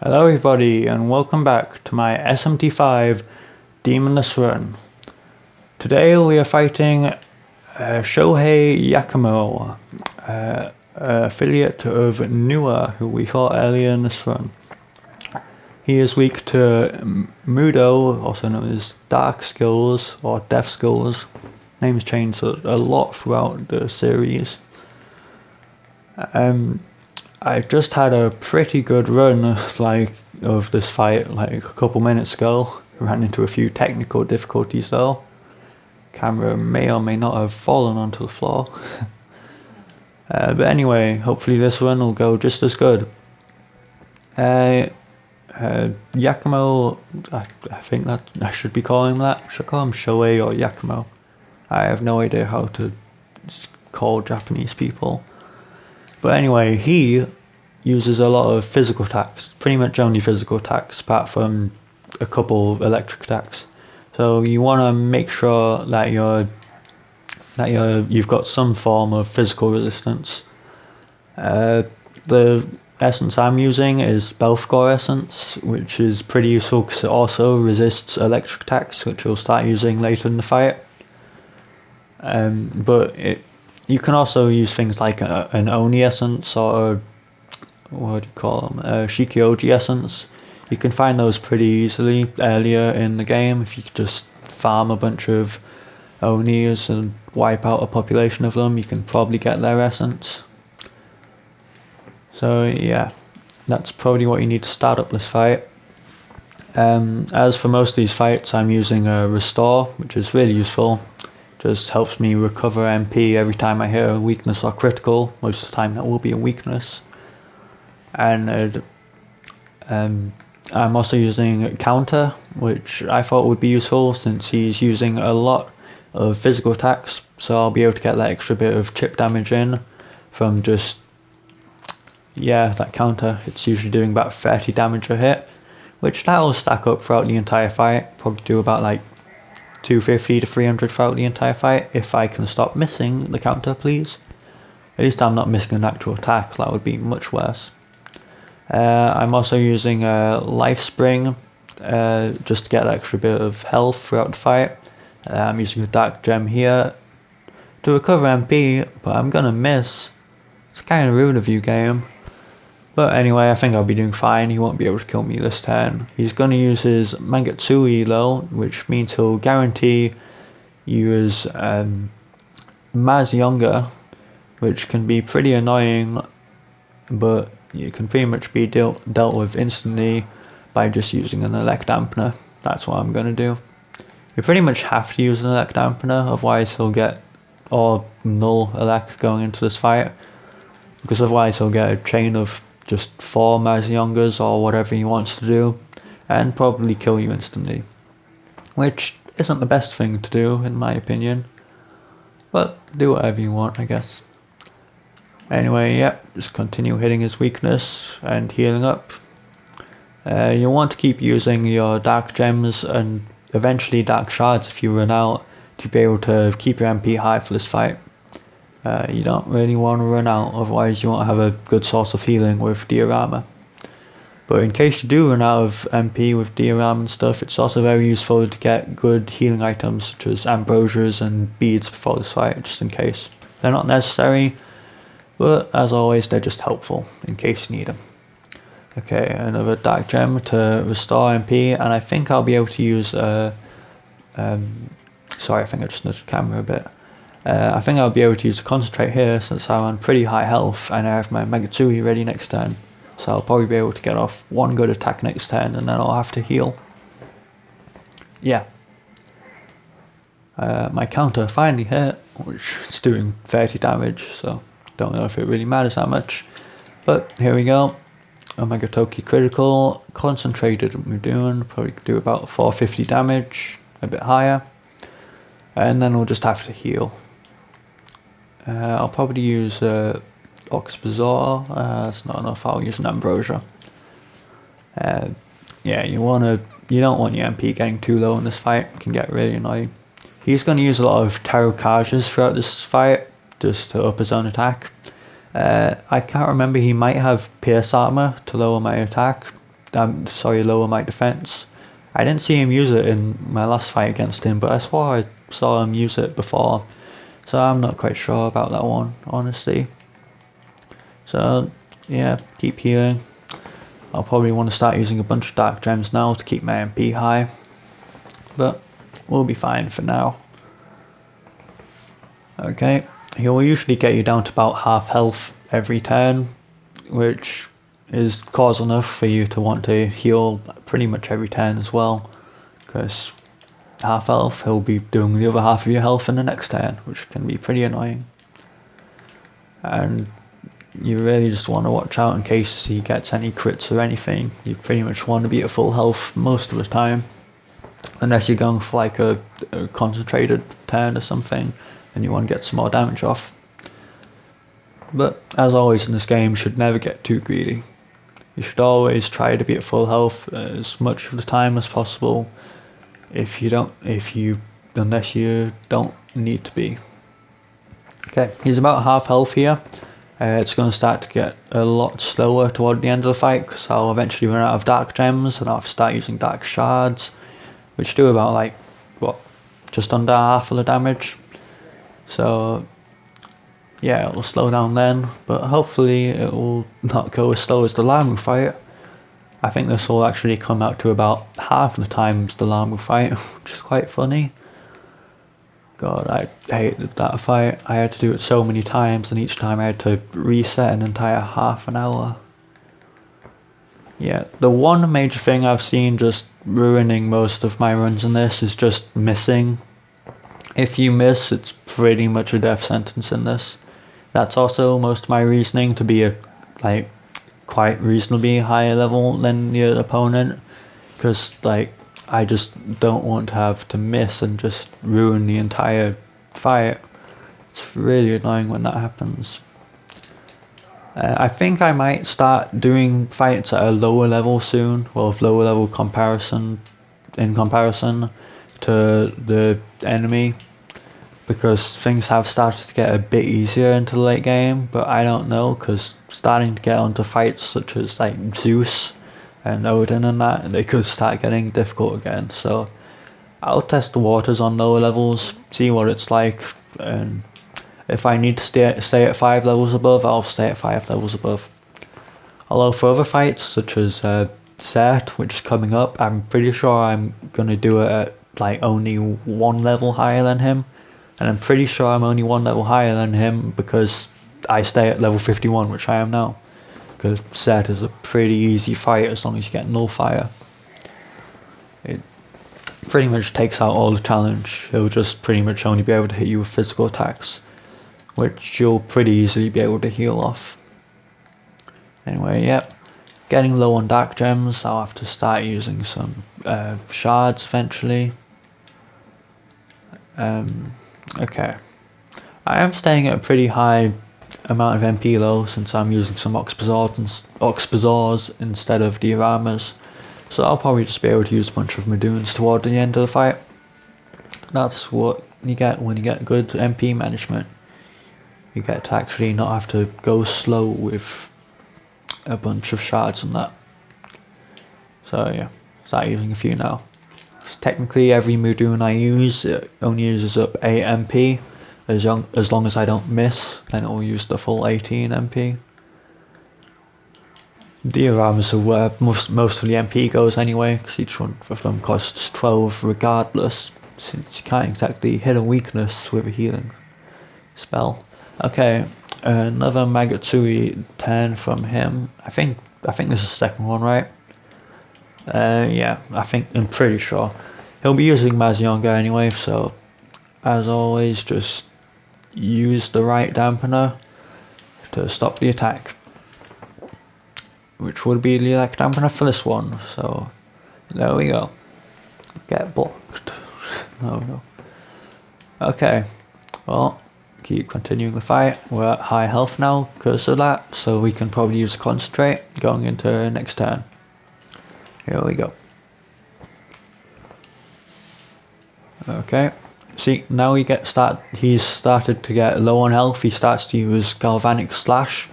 Hello everybody and welcome back to my SMT5 Demonless run. Today we are fighting Shohei Yakumo, affiliate of Nua, who we fought earlier in this run. He is weak to mudoon, also known as dark skills or death skills. Names change a lot throughout the series. I just had a pretty good run of this fight a couple minutes ago. Ran into a few technical difficulties though. Camera may or may not have fallen onto the floor. But anyway, hopefully this run will go just as good. Yakumo, I think that I should be calling him that. Should I call him Shohei or Yakumo? I have no idea how to call Japanese people. But anyway, he uses a lot of physical attacks, pretty much only physical attacks, apart from a couple electric attacks. So you want to make sure that you've got some form of physical resistance. The essence I'm using is belphegors essence, which is pretty useful because it also resists electric attacks, which we'll start using later in the fight. You can also use things like an oni essence or what do you call them? Shiki ouji essence. You can find those pretty easily earlier in the game if you just farm a bunch of onis and wipe out a population of them. You can probably get their essence. So yeah, that's probably what you need to start up this fight. As for most of these fights, I'm using a restore, which is really useful. Just helps me recover MP every time I hit a weakness or critical. Most of the time that will be a weakness. And I'm also using counter, which I thought would be useful since he's using a lot of physical attacks, so I'll be able to get that extra bit of chip damage in from just that counter. It's usually doing about 30 damage a hit, which that'll stack up throughout the entire fight. Probably do about 250 to 300 throughout the entire fight if I can stop missing the counter, please. At least I'm not missing an actual attack, that would be much worse. I'm also using a life spring just to get that extra bit of health throughout the fight. I'm using a dark gem here to recover MP, but I'm gonna miss. It's kind of rude of you, game. But anyway, I think I'll be doing fine. He won't be able to kill me this turn. He's going to use his magatsuhi though, which means he'll guarantee use mazionga, which can be pretty annoying, but you can pretty much be dealt with instantly by just using an elec dampener. That's what I'm going to do. You pretty much have to use an elec dampener, otherwise he'll get null elec going into this fight, because otherwise he'll get a chain of just 4 maziongas or whatever he wants to do, and probably kill you instantly, which isn't the best thing to do in my opinion, but do whatever you want, I guess. Anyway, just continue hitting his weakness and healing up. You'll want to keep using your dark gems and eventually dark shards if you run out, to be able to keep your MP high for this fight. You don't really want to run out, otherwise you won't have a good source of healing with diorama. But in case you do run out of MP with diorama and stuff, it's also very useful to get good healing items such as ambrosias and beads before this fight, just in case. They're not necessary, but as always they're just helpful in case you need them. Okay, another dark gem to restore MP, and I think I'll be able to use sorry, I think I just nudged the camera a bit. I think I'll be able to use a concentrate here since I'm on pretty high health and I have my magatsuhi ready next turn. So I'll probably be able to get off one good attack next turn and then I'll have to heal. Yeah. My counter finally hit, which is doing 30 damage, so don't know if it really matters that much. But here we go. Omega Toki critical, concentrated mudoon, probably do about 450 damage, a bit higher. And then we'll just have to heal. I'll probably use Oxbazor, that's not enough, I'll use an Ambrosia. You don't want your MP getting too low in this fight, it can get really annoying. He's going to use a lot of Tarokajas throughout this fight, just to up his own attack. I can't remember, he might have Pierce Armor to lower my attack, lower my defense. I didn't see him use it in my last fight against him, but I swore I saw him use it before, so I'm not quite sure about that one, honestly. So yeah, keep healing. I'll probably want to start using a bunch of dark gems now to keep my MP high, but we'll be fine for now. Okay, he will usually get you down to about half health every turn, which is cause enough for you to want to heal pretty much every turn as well, because half health, he'll be doing the other half of your health in the next turn, which can be pretty annoying. And you really just want to watch out in case he gets any crits or anything. You pretty much want to be at full health most of the time, unless you're going for like a concentrated turn or something and you want to get some more damage off. But as always in this game, you should never get too greedy. You should always try to be at full health as much of the time as possible, unless you don't need to be. Okay, he's about half health here. It's going to start to get a lot slower toward the end of the fight, because I'll eventually run out of dark gems and I'll have to start using dark shards, which do about just under half of the damage. So yeah, it'll slow down then, but hopefully it will not go as slow as the Lamu fight. I think this will actually come out to about half the time as the Lamu fight, which is quite funny. God, I hated that fight. I had to do it so many times, and each time I had to reset an entire half an hour. Yeah, the one major thing I've seen just ruining most of my runs in this is just missing. If you miss, it's pretty much a death sentence in this. That's also most of my reasoning to be quite reasonably higher level than your opponent, because I just don't want to have to miss and just ruin the entire fight. It's really annoying when that happens. I think I might start doing fights at a lower level soon, lower level in comparison to the enemy, because things have started to get a bit easier into the late game, but I don't know, because starting to get onto fights such as Zeus and Odin and that, they could start getting difficult again. So I'll test the waters on lower levels, see what it's like, and if I need to stay at 5 levels above, I'll stay at 5 levels above. Although for other fights, such as Set, which is coming up, I'm pretty sure I'm going to do it at only 1 level higher than him. And I'm pretty sure I'm only 1 level higher than him because I stay at level 51, which I am now. Because Set is a pretty easy fight as long as you get Nullfire. It pretty much takes out all the challenge. It'll just pretty much only be able to hit you with physical attacks, which you'll pretty easily be able to heal off. Anyway, yep. Getting low on dark gems, I'll have to start using some shards eventually. Okay. I am staying at a pretty high amount of MP though, since I'm using some Oxbazors instead of dioramas. So I'll probably just be able to use a bunch of mudoons toward the end of the fight. That's what you get when you get good MP management. You get to actually not have to go slow with a bunch of shards and that. So yeah, start using a few now. So technically every mudoon I use, it only uses up 8 MP. As long as I don't miss, then it will use the full 18 MP. Dioramas are where most of the MP goes anyway, because each one of them costs 12 regardless, since you can't exactly hit a weakness with a healing spell. Okay, another magatsuhi turn from him. I think this is the second one, right? Yeah, I'm pretty sure. He'll be using mazionga anyway, so as always, just use the right dampener to stop the attack, which would be the elec dampener for this one. So there we go. Get blocked. No. Okay, well, keep continuing the fight. We're at high health now because of that, so we can probably use concentrate going into next turn. Here we go. Okay, see, now he's started to get low on health. He starts to use galvanic slash,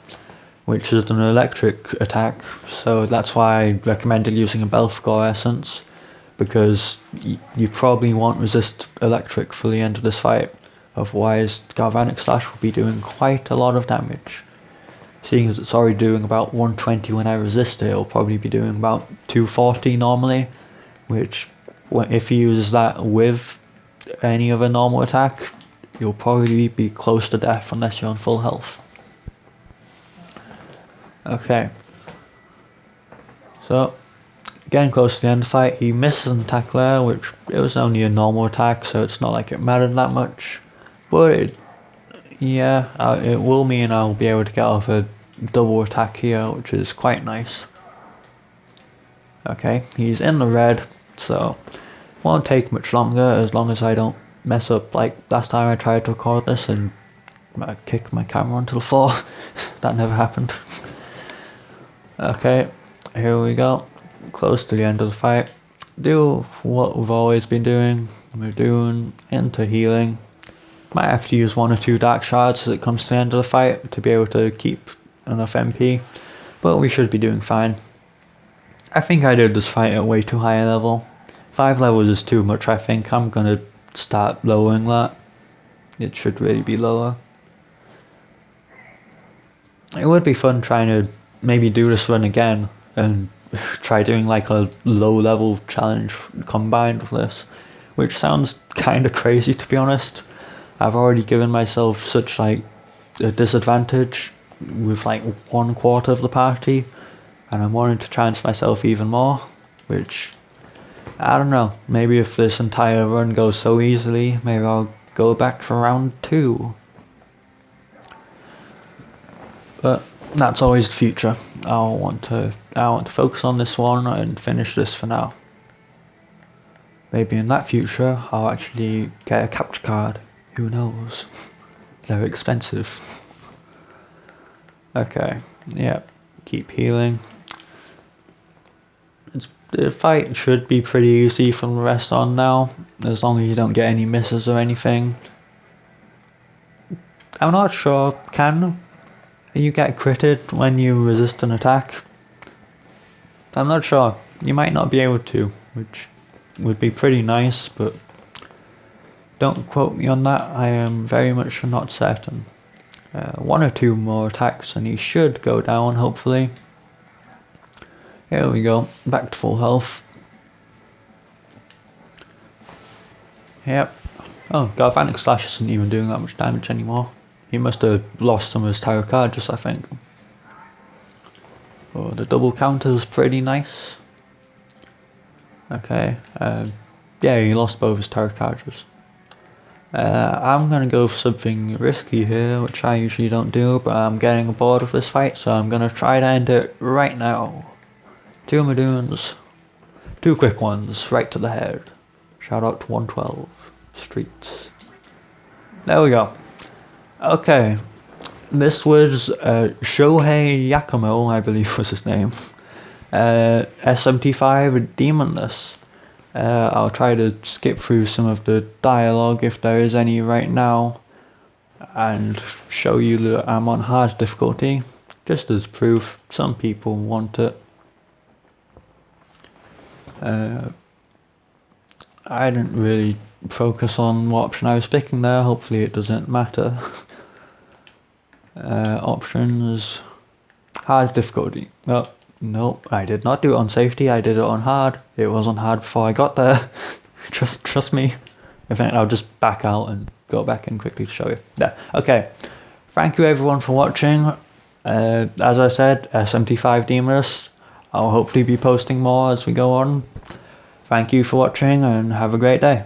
which is an electric attack, so that's why I recommended using a belphegor essence, because you probably won't resist electric for the end of this fight, otherwise Galvanic Slash will be doing quite a lot of damage. Seeing as it's already doing about 120 when I resist it, it'll probably be doing about 240 normally, which if he uses that with any other normal attack, you'll probably be close to death unless you're on full health. Okay, so getting close to the end of the fight, he misses an attack there, which it was only a normal attack, so it's not like it mattered that much, but it will mean I'll be able to get off a double attack here, which is quite nice. Okay, he's in the red, so won't take much longer as long as I don't mess up like last time I tried to record this and I kicked my camera onto the floor. That never happened. Okay, here we go. Close to the end of the fight. Do what we've always been doing. We're doing into healing. Might have to use 1 or 2 dark shards as it comes to the end of the fight to be able to keep enough MP, but we should be doing fine. I think I did this fight at way too high a level. 5 levels is too much, I think. I'm gonna start lowering that. It should really be lower. It would be fun trying to maybe do this run again and try doing like a low level challenge combined with this, which sounds kinda crazy to be honest. I've already given myself such like a disadvantage with like 1/4 of the party, and I'm wanting to chance myself even more, which I don't know, maybe if this entire run goes so easily, maybe I'll go back for round 2. But that's always the future. I want to focus on this one and finish this for now. Maybe in that future I'll actually get a capture card. Who knows? They're expensive. Okay, yep, keep healing. The fight should be pretty easy from the rest on now, as long as you don't get any misses or anything. I'm not sure, can you get critted when you resist an attack? I'm not sure, you might not be able to, which would be pretty nice, but don't quote me on that, I am very much not certain. 1 or 2 more attacks and he should go down, hopefully. Here we go, back to full health. Yep. Oh, Galvanic Slash isn't even doing that much damage anymore. He must have lost some of his tarot cards, I think. Oh, the double counter is pretty nice. Okay, yeah, he lost both his tarot cards. I'm gonna go for something risky here, which I usually don't do, but I'm getting bored of this fight, so I'm gonna try to end it right now. 2 mudoons, 2 quick ones, right to the head. Shout out to 112 Streets. There we go. Okay, this was Shohei Yakumo, I believe was his name. S75 Demonless. I'll try to skip through some of the dialogue if there is any right now and show you that I'm on hard difficulty, just as proof. Some people want it. I didn't really focus on what option I was picking there, hopefully it doesn't matter. Options, hard difficulty. Oh, no, I did not do it on safety, I did it on hard. It was on hard before I got there. Trust me. In fact, I'll just back out and go back in quickly to show you. There, okay. Thank you everyone for watching. As I said, 75 Demonless. I'll hopefully be posting more as we go on. Thank you for watching and have a great day.